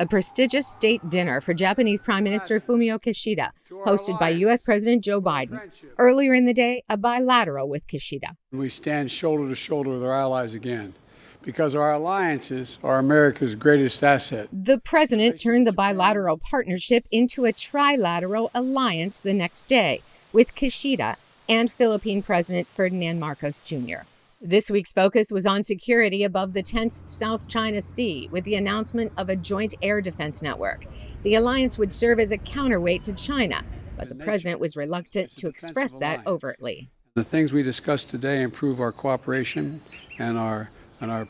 A prestigious state dinner for Japanese Prime Minister Fumio Kishida, hosted by U.S. President Joe Biden. Earlier in the day, a bilateral with Kishida. We stand shoulder to shoulder with our allies again, because our alliances are America's greatest asset. The president turned the bilateral partnership into a trilateral alliance the next day with Kishida and Philippine President Ferdinand Marcos Jr. This week's focus was on security above the tense South China Sea with the announcement of a joint air defense network. The alliance would serve as a counterweight to China, but the president was reluctant to express that overtly. The things we discussed today improve our cooperation and are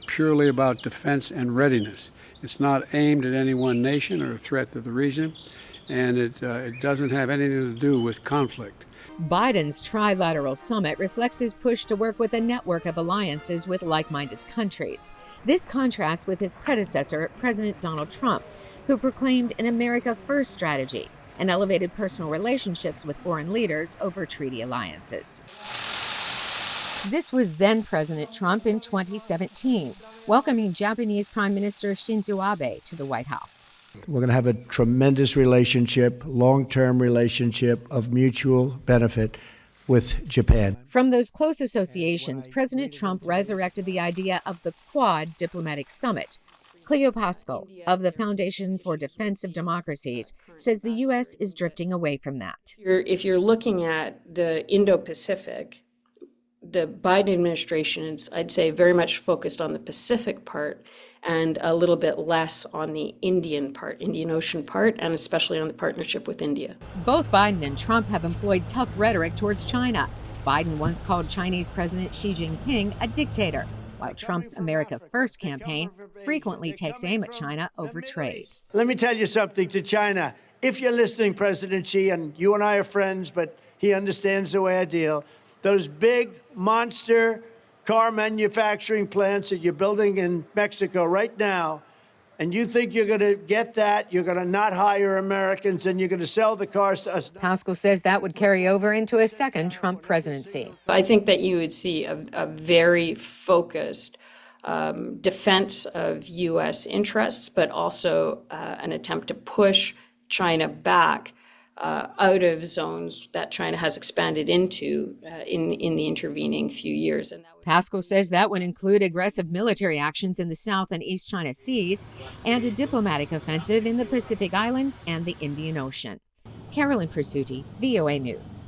purely about defense and readiness. It's not aimed at any one nation or a threat to the region, and it doesn't have anything to do with conflict. Biden's trilateral summit reflects his push to work with a network of alliances with like-minded countries. This contrasts with his predecessor, President Donald Trump, who proclaimed an America First strategy and elevated personal relationships with foreign leaders over treaty alliances. This was then President Trump in 2017, welcoming Japanese Prime Minister Shinzo Abe to the White House. We're going to have a tremendous relationship, long-term relationship of mutual benefit with Japan. From those close associations, President Trump resurrected the idea of the Quad Diplomatic Summit. Cleo Pascal of the Foundation for Defense of Democracies says the U.S. is drifting away from that. If you're looking at the Indo-Pacific, the Biden administration is, I'd say, very much focused on the Pacific part and a little bit less on the Indian Ocean part, and especially on the partnership with India. Both Biden and Trump have employed tough rhetoric towards China. Biden once called Chinese President Xi Jinping a dictator, while Trump's America First campaign frequently takes aim at China over trade. Let me tell you something to China. If you're listening, President Xi, and you and I are friends, but he understands the way I deal, those big monster car manufacturing plants that you're building in Mexico right now, and you think you're going to get that, you're going to not hire Americans, and you're going to sell the cars to us. Pascal says that would carry over into a second Trump presidency. I think that you would see a very focused defense of U.S. interests, but also an attempt to push China back out of zones that China has expanded into in the intervening few years. And Pascal says that would include aggressive military actions in the South and East China Seas and a diplomatic offensive in the Pacific Islands and the Indian Ocean. Carolyn Presutti, VOA News.